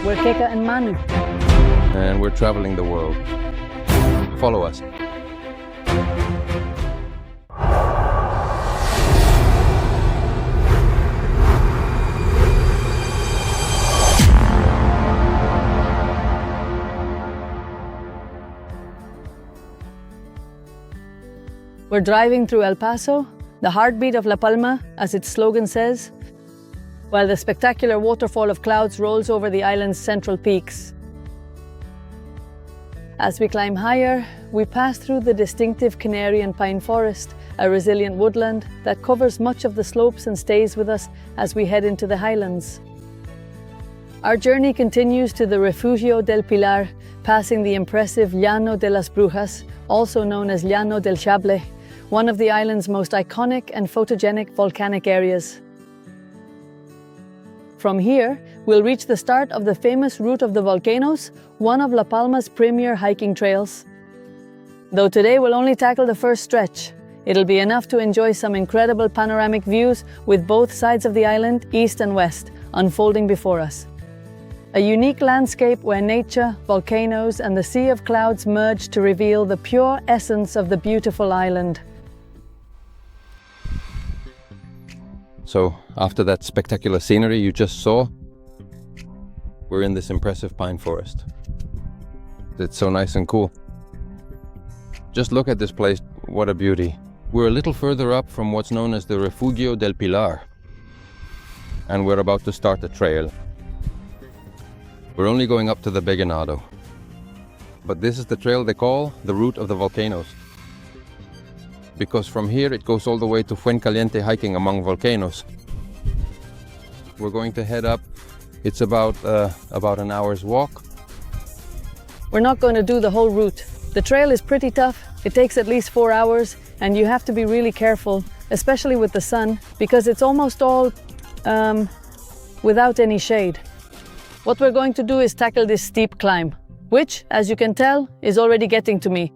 We're Keka and Manu. And we're traveling the world. Follow us. We're driving through El Paso, the heartbeat of La Palma, as its slogan says, while the spectacular waterfall of clouds rolls over the island's central peaks. As we climb higher, we pass through the distinctive Canary and pine forest, a resilient woodland that covers much of the slopes and stays with us as we head into the highlands. Our journey continues to the Refugio del Pilar, passing the impressive Llano de las Brujas, also known as Llano del Xable, one of the island's most iconic and photogenic volcanic areas. From here, we'll reach the start of the famous Route of the Volcanoes, one of La Palma's premier hiking trails. Though today we'll only tackle the first stretch, it'll be enough to enjoy some incredible panoramic views with both sides of the island, east and west, unfolding before us. A unique landscape where nature, volcanoes, and the sea of clouds merge to reveal the pure essence of the beautiful island. So, after that spectacular scenery you just saw, we're in this impressive pine forest. It's so nice and cool. Just look at this place, what a beauty. We're a little further up from what's known as the Refugio del Pilar, and we're about to start the trail. We're only going up to the Beganado, but this is the trail they call the Route of the Volcanoes, because from here it goes all the way to Fuencaliente hiking among volcanoes. We're going to head up. It's about an hour's walk. We're not going to do the whole route. The trail is pretty tough. It takes at least 4 hours, and you have to be really careful, especially with the sun, because it's almost all without any shade. What we're going to do is tackle this steep climb, which, as you can tell, is already getting to me.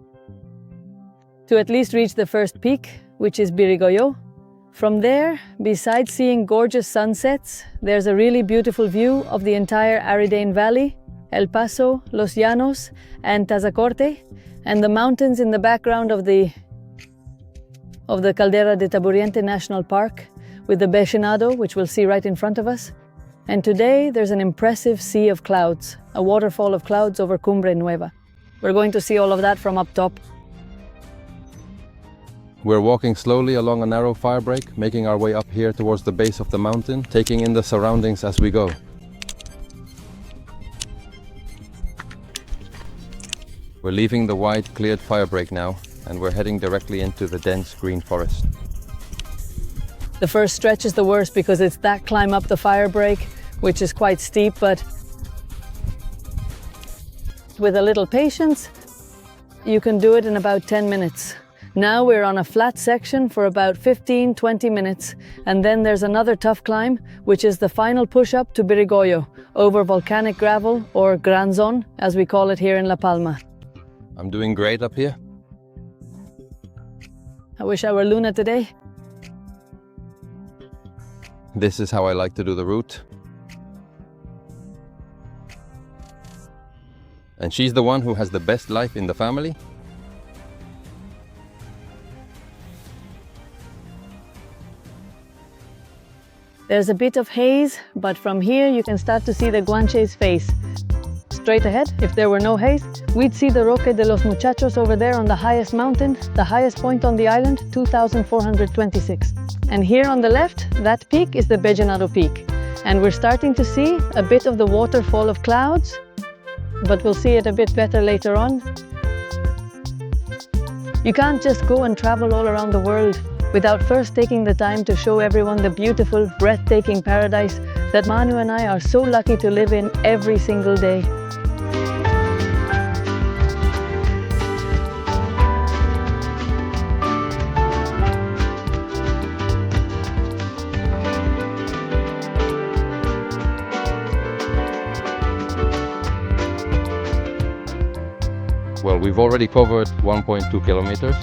To at least reach the first peak, which is Birigoyo. From there, besides seeing gorgeous sunsets, there's a really beautiful view of the entire Aridane Valley, El Paso, Los Llanos, and Tazacorte, and the mountains in the background of the Caldera de Taburiente National Park, with the Beganado, which we'll see right in front of us. And today, there's an impressive sea of clouds, a waterfall of clouds over Cumbre Nueva. We're going to see all of that from up top. We're walking slowly along a narrow firebreak, making our way up here towards the base of the mountain, taking in the surroundings as we go. We're leaving the wide, cleared firebreak now, and we're heading directly into the dense green forest. The first stretch is the worst because it's that climb up the firebreak, which is quite steep, but with a little patience, you can do it in about 10 minutes. Now we're on a flat section for about 15-20 minutes, and then there's another tough climb, which is the final push-up to Birigoyo, over volcanic gravel, or granzon, as we call it here in La Palma. I'm doing great up here. I wish I were Luna today. This is how I like to do the route. And she's the one who has the best life in the family. There's a bit of haze, but from here you can start to see the Guanche's face. Straight ahead, if there were no haze, we'd see the Roque de los Muchachos over there on the highest mountain, the highest point on the island, 2,426. And here on the left, that peak is the Beganado Peak. And we're starting to see a bit of the waterfall of clouds, but we'll see it a bit better later on. You can't just go and travel all around the world without first taking the time to show everyone the beautiful, breathtaking paradise that Manu and I are so lucky to live in every single day. Well, we've already covered 1.2 kilometers.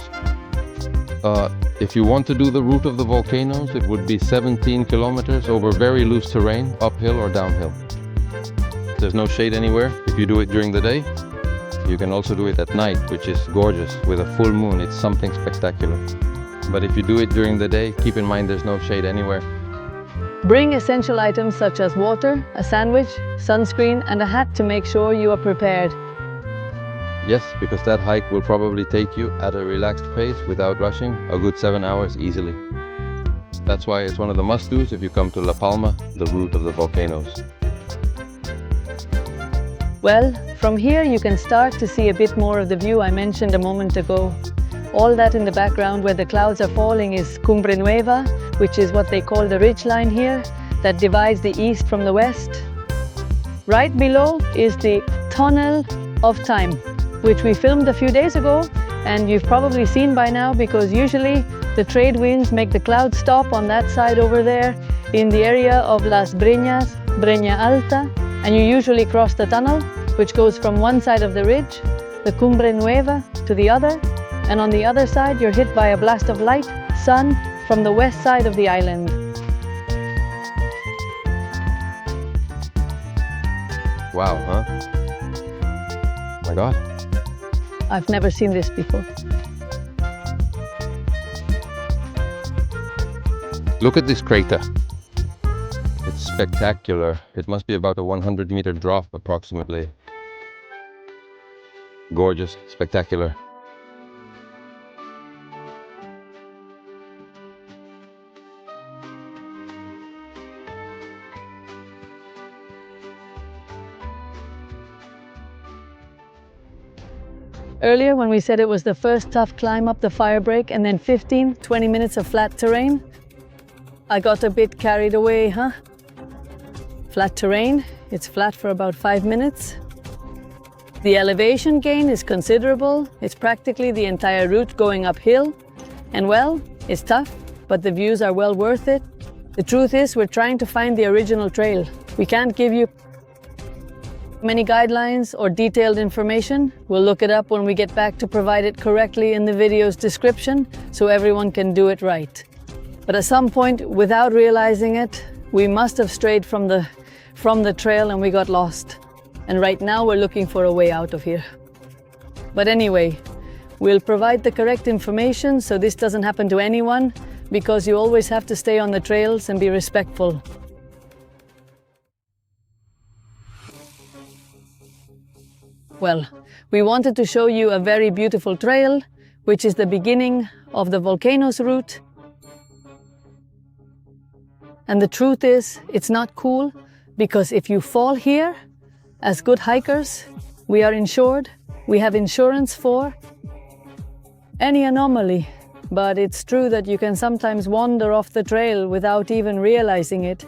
If you want to do the route of the volcanoes, it would be 17 kilometers over very loose terrain, uphill or downhill. there's no shade anywhere. If you do it during the day, you can also do it at night, which is gorgeous. With a full moon, it's something spectacular. But if you do it during the day, keep in mind there's no shade anywhere. Bring essential items such as water, a sandwich, sunscreen, and a hat to make sure you are prepared. Yes, because that hike will probably take you at a relaxed pace without rushing a good 7 hours easily. That's why it's one of the must-dos if you come to La Palma, the route of the volcanoes. Well, from here you can start to see a bit more of the view I mentioned a moment ago. All that in the background where the clouds are falling is Cumbre Vieja, which is what they call the ridgeline here, that divides the east from the west. Right below is the Tunnel of Time, which we filmed a few days ago, and you've probably seen by now because usually the trade winds make the clouds stop on that side over there in the area of Las Breñas, Breña Alta, and you usually cross the tunnel, which goes from one side of the ridge, the Cumbre Vieja, to the other, and on the other side you're hit by a blast of light, sun, from the west side of the island. Wow, huh? Oh my God. I've never seen this before. Look at this crater. It's spectacular. It must be about a 100-meter drop approximately. Gorgeous, spectacular. Earlier when we said it was the first tough climb up the fire break and then 15-20 minutes of flat terrain, I got a bit carried away, huh? Flat terrain, it's flat for about 5 minutes. The elevation gain is considerable. It's practically the entire route going uphill. And well, it's tough, but the views are well worth it. The truth is, we're trying to find the original trail. We can't give you many guidelines or detailed information. We'll look it up when we get back to provide it correctly in the video's description so everyone can do it right. But at some point, without realizing it, we must have strayed from the trail and we got lost. And right now we're looking for a way out of here. But anyway, we'll provide the correct information so this doesn't happen to anyone, because you always have to stay on the trails and be respectful. Well, we wanted to show you a very beautiful trail, which is the beginning of the volcanoes route. And the truth is, it's not cool, because if you fall here, as good hikers, we are insured. We have insurance for any anomaly. But it's true that you can sometimes wander off the trail without even realizing it.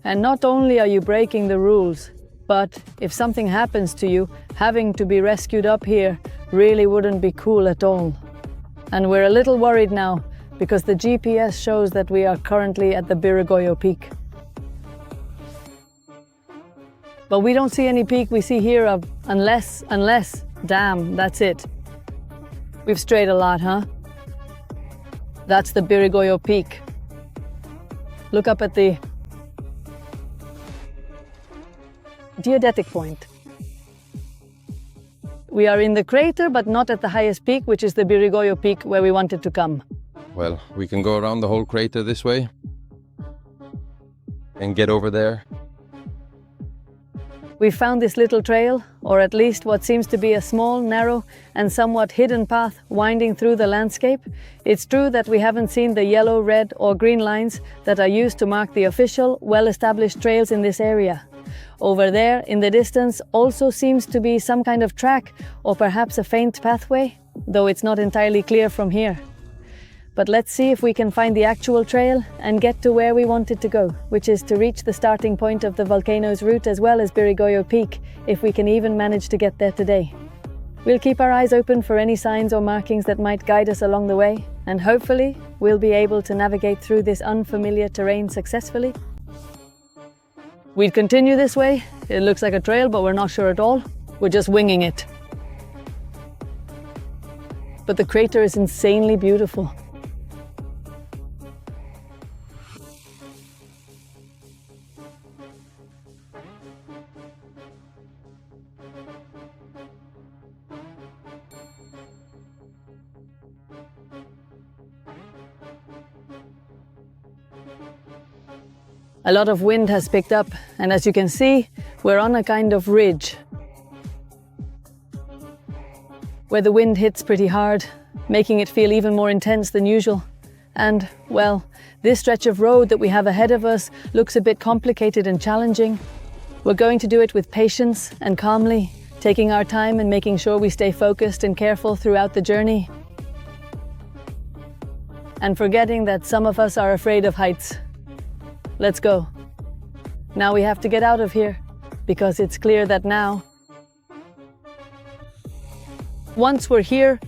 And not only are you breaking the rules, but if something happens to you, having to be rescued up here really wouldn't be cool at all. And we're a little worried now, because the GPS shows that we are currently at the Birigoyo peak. But we don't see any peak we see here of unless, damn, that's it. We've strayed a lot, huh? That's the Birigoyo peak. Look up at the geodetic point. We are in the crater, but not at the highest peak, which is the Birigoyo peak where we wanted to come. Well, we can go around the whole crater this way and get over there. We found this little trail, or at least what seems to be a small, narrow, and somewhat hidden path winding through the landscape. It's true that we haven't seen the yellow, red, or green lines that are used to mark the official, well-established trails in this area. Over there, in the distance, also seems to be some kind of track, or perhaps a faint pathway, though it's not entirely clear from here. But let's see if we can find the actual trail and get to where we wanted to go, which is to reach the starting point of the volcanoes route as well as Birigoyo Peak, if we can even manage to get there today. We'll keep our eyes open for any signs or markings that might guide us along the way, and hopefully we'll be able to navigate through this unfamiliar terrain successfully. We'd continue this way. It looks like a trail, but we're not sure at all. We're just winging it. But the crater is insanely beautiful. A lot of wind has picked up, and as you can see, we're on a kind of ridge where the wind hits pretty hard, making it feel even more intense than usual. And, well, this stretch of road that we have ahead of us looks a bit complicated and challenging. We're going to do it with patience and calmly, taking our time and making sure we stay focused and careful throughout the journey. And forgetting that some of us are afraid of heights. Let's go. Now we have to get out of here, because it's clear that now, once we're here,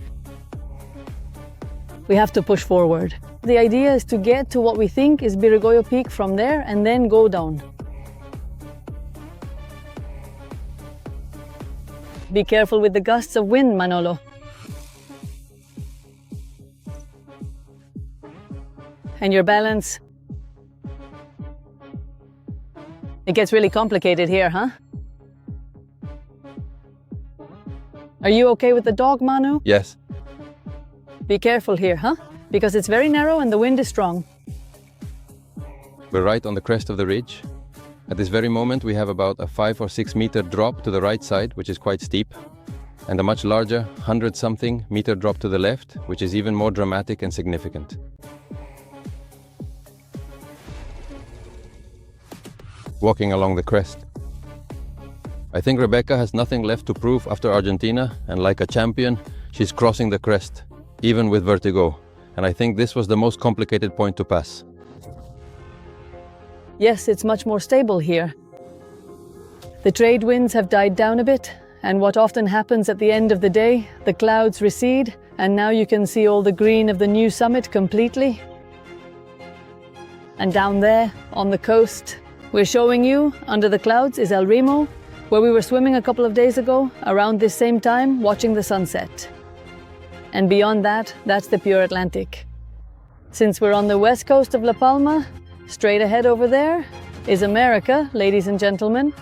we have to push forward. The idea is to get to what we think is Birigoyo Peak from there and then go down. Be careful with the gusts of wind, Manolo. And your balance. It gets really complicated here, huh? Are you okay with the dog, Manu? Yes. Be careful here, huh? Because it's very narrow and the wind is strong. We're right on the crest of the ridge. At this very moment, we have about a 5 or 6 meter drop to the right side, which is quite steep, and a much larger 100-something meter drop to the left, which is even more dramatic and significant. Walking along the crest. I think Rebecca has nothing left to prove after Argentina, and like a champion, she's crossing the crest, even with vertigo. And I think this was the most complicated point to pass. Yes, it's much more stable here. The trade winds have died down a bit, and what often happens at the end of the day, the clouds recede, and now you can see all the green of the new summit completely. And down there, on the coast, we're showing you, under the clouds, is El Remo, where we were swimming a couple of days ago, around this same time, watching the sunset. And beyond that, that's the pure Atlantic. Since we're on the west coast of La Palma, straight ahead over there is America, ladies and gentlemen.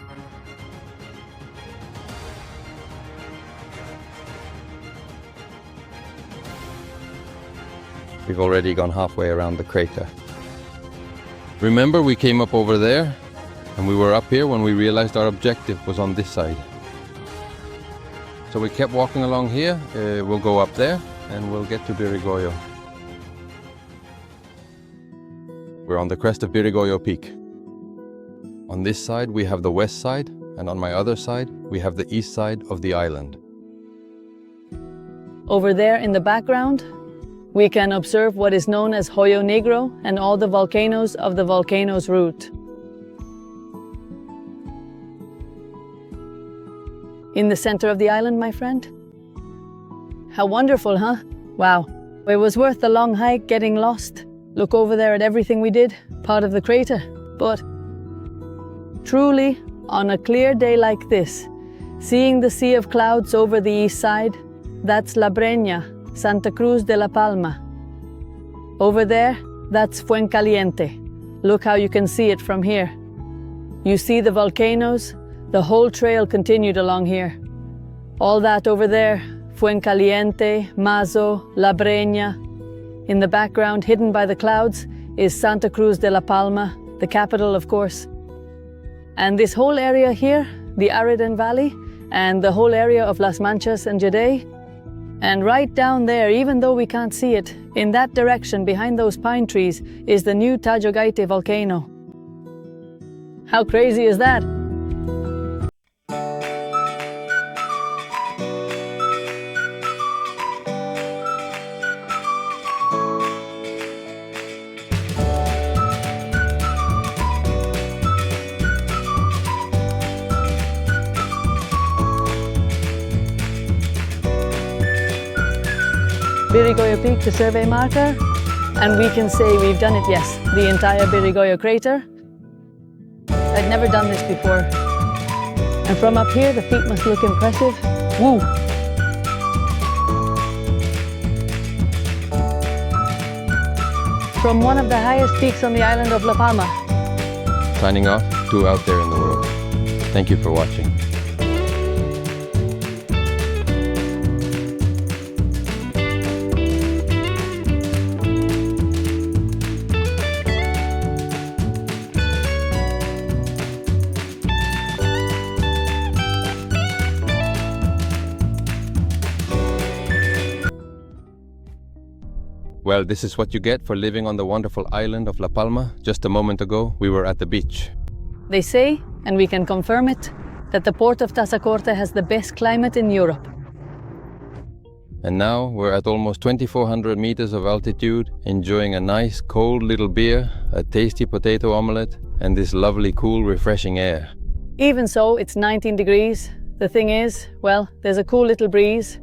We've already gone halfway around the crater. Remember, we came up over there, and we were up here when we realized our objective was on this side. So we kept walking along here. We'll go up there, and we'll get to Birigoyo. We're on the crest of Birigoyo Peak. On this side, we have the west side, and on my other side, we have the east side of the island. Over there in the background, we can observe what is known as Hoyo Negro and all the volcanoes of the volcano's route. In the center of the island, my friend. How wonderful, huh? Wow. It was worth the long hike, getting lost. Look over there at everything we did, part of the crater. But truly, on a clear day like this, seeing the sea of clouds over the east side, that's La Breña, Santa Cruz de la Palma. Over there, that's Fuencaliente. Look how you can see it from here. You see the volcanoes, the whole trail continued along here. All that over there, Fuencaliente, Mazo, La Breña. In the background, hidden by the clouds, is Santa Cruz de la Palma, the capital, of course. And this whole area here, the Aradan Valley, and the whole area of Las Manchas and Jade. And right down there, even though we can't see it, in that direction, behind those pine trees, is the new Tajogaite volcano. How crazy is that? Birigoyo Peak, the survey marker, and we can say we've done it, yes, the entire Birigoyo crater. I'd never done this before. And from up here, the feet must look impressive. Woo! From one of the highest peaks on the island of La Palma. Signing off to out there in the world. Thank you for watching. Well, this is what you get for living on the wonderful island of La Palma. Just a moment ago, we were at the beach. They say, and we can confirm it, that the port of Tazacorte has the best climate in Europe. And now we're at almost 2,400 meters of altitude, enjoying a nice cold little beer, a tasty potato omelette, and this lovely, cool, refreshing air. Even so, it's 19 degrees. The thing is, well, there's a cool little breeze,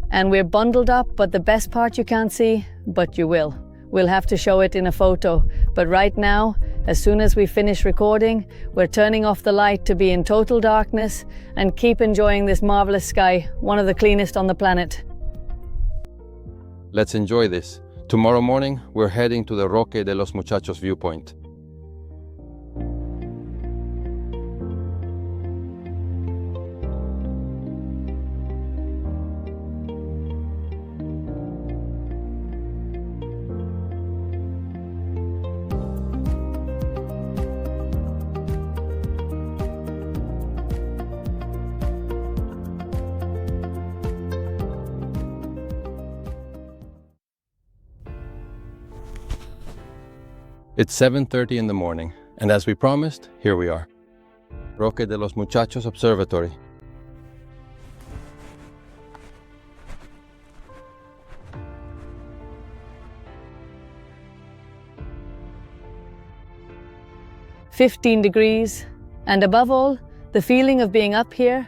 and we're bundled up, but the best part you can't see, but you will. We'll have to show it in a photo, but right now, as soon as we finish recording, we're turning off the light to be in total darkness and keep enjoying this marvelous sky, one of the cleanest on the planet. Let's enjoy this. Tomorrow morning, we're heading to the Roque de los Muchachos viewpoint. It's 7:30 in the morning, and as we promised, here we are. Roque de los Muchachos Observatory. "15 degrees, and above all, the feeling of being up here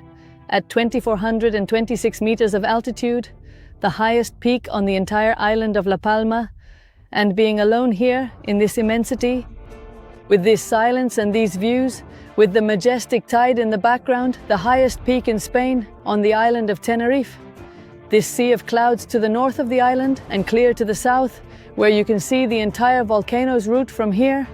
at 2,426 meters of altitude, the highest peak on the entire island of La Palma, and being alone here in this immensity, with this silence and these views, with the majestic tide in the background, the highest peak in Spain on the island of Tenerife, this sea of clouds to the north of the island and clear to the south, where you can see the entire volcano's route from here,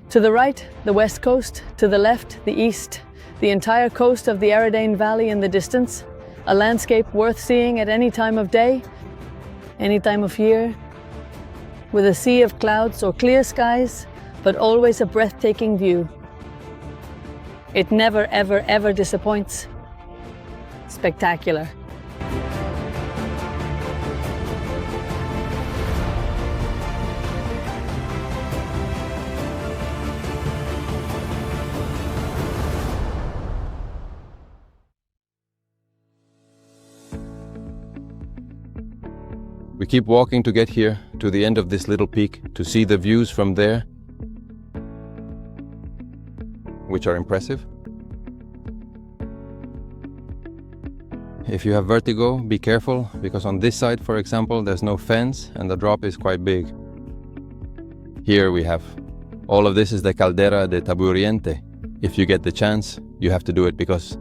to the right, the west coast, to the left, the east, the entire coast of the Aridane Valley in the distance, a landscape worth seeing at any time of day, any time of year, with a sea of clouds or clear skies, but always a breathtaking view. It never, ever, ever disappoints. Spectacular. We keep walking to get here, to the end of this little peak, to see the views from there, which are impressive. If you have vertigo, be careful, because on this side, for example, there's no fence and the drop is quite big. Here we have, all of this is the Caldera de Taburiente. If you get the chance, you have to do it, because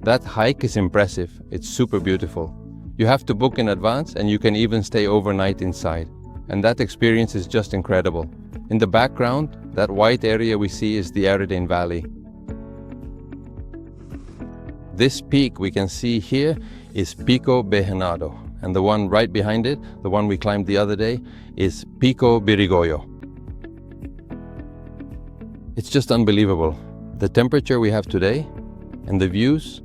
that hike is impressive. It's super beautiful. You have to book in advance, and you can even stay overnight inside. And that experience is just incredible. In the background, that white area we see is the Aridane Valley. This peak we can see here is Pico Birigoyo, and the one right behind it, the one we climbed the other day, is Pico Birigoyo. It's just unbelievable. The temperature we have today and the views,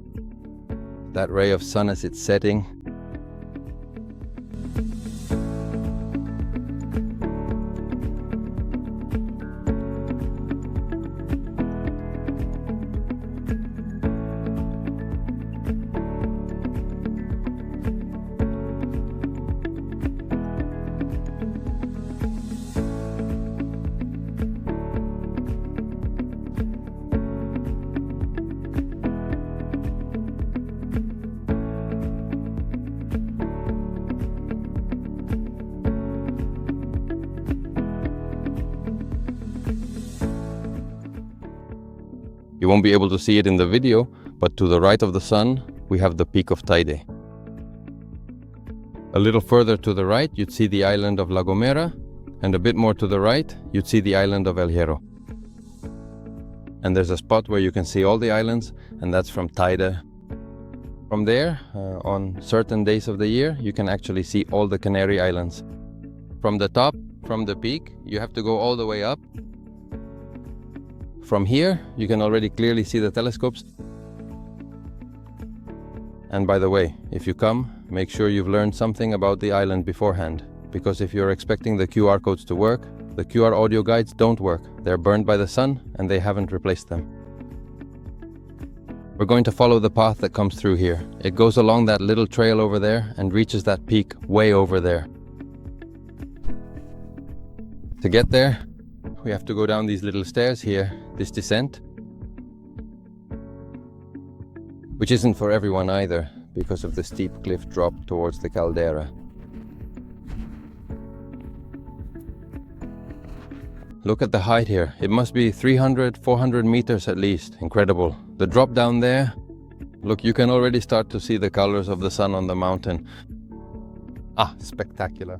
that ray of sun as it's setting. You won't be able to see it in the video, but to the right of the sun, we have the Peak of Teide. A little further to the right, you'd see the island of La Gomera, and a bit more to the right, you'd see the island of El Hierro. And there's a spot where you can see all the islands, and that's from Teide. From there, on certain days of the year, you can actually see all the Canary Islands. From the top, from the peak, you have to go all the way up. From here, you can already clearly see the telescopes. And by the way, if you come, make sure you've learned something about the island beforehand. because if you're expecting the QR codes to work, the QR audio guides don't work. They're burned by the sun and they haven't replaced them. We're going to follow the path that comes through here. It goes along that little trail over there and reaches that peak way over there. To get there, we have to go down these little stairs here, this descent, which isn't for everyone either because of the steep cliff drop towards the caldera. Look at the height here. It must be 300, 400 meters at least. Incredible. The drop down there, look, you can already start to see the colors of the sun on the mountain. Ah, spectacular.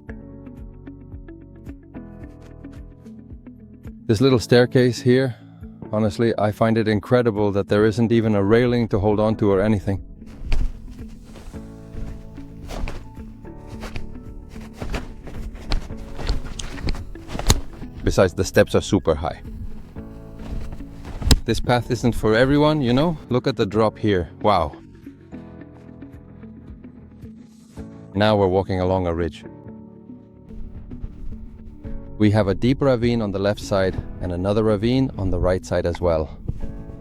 This little staircase here, honestly, I find it incredible that there isn't even a railing to hold on to or anything. Besides, the steps are super high. This path isn't for everyone, you know? Look at the drop here. Wow. Now we're walking along a ridge. We have a deep ravine on the left side and another ravine on the right side as well.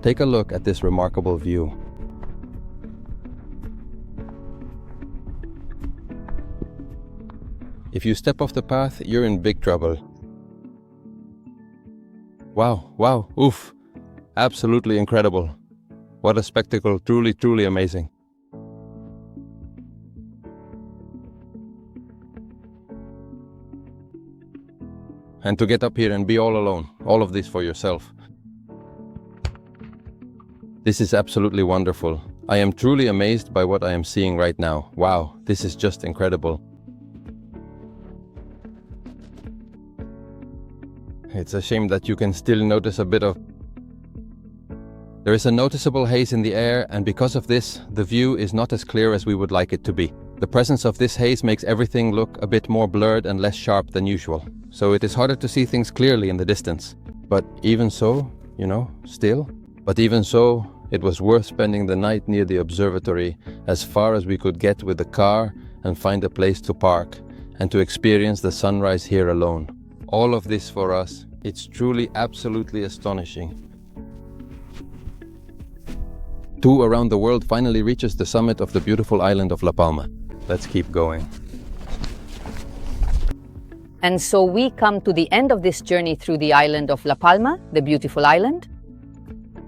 Take a look at this remarkable view. If you step off the path, you're in big trouble. Wow, wow, oof. Absolutely incredible. What a spectacle, truly, truly amazing. And to get up here and be all alone, all of this for yourself. This is absolutely wonderful. I am truly amazed by what I am seeing right now. Wow, this is just incredible. It's a shame that you can still notice a bit of... There is a noticeable haze in the air, and because of this, the view is not as clear as we would like it to be. The presence of this haze makes everything look a bit more blurred and less sharp than usual. So it is harder to see things clearly in the distance. But even so, you know, it was worth spending the night near the observatory as far as we could get with the car and find a place to park and to experience the sunrise here alone. All of this for us, it's truly absolutely astonishing. Two around the world finally reaches the summit of the beautiful island of La Palma. Let's keep going. And so we come to the end of this journey through the island of La Palma, the beautiful island.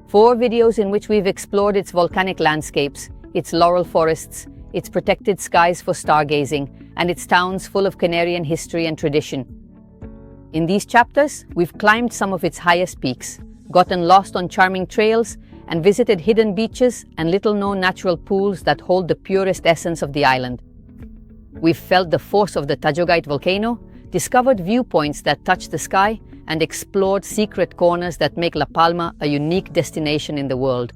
4 videos in which we've explored its volcanic landscapes, its laurel forests, its protected skies for stargazing, and its towns full of Canarian history and tradition. In these chapters, we've climbed some of its highest peaks, gotten lost on charming trails, and visited hidden beaches and little-known natural pools that hold the purest essence of the island. We've felt the force of the Tajogite volcano, discovered viewpoints that touch the sky, and explored secret corners that make La Palma a unique destination in the world.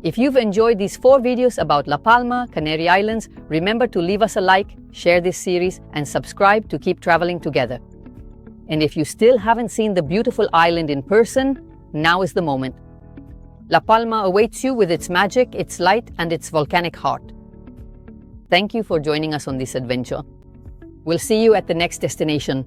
If you've enjoyed these 4 videos about La Palma, Canary Islands, remember to leave us a like, share this series, and subscribe to keep traveling together. And if you still haven't seen the beautiful island in person, now is the moment. La Palma awaits you with its magic, its light, and its volcanic heart. Thank you for joining us on this adventure. We'll see you at the next destination.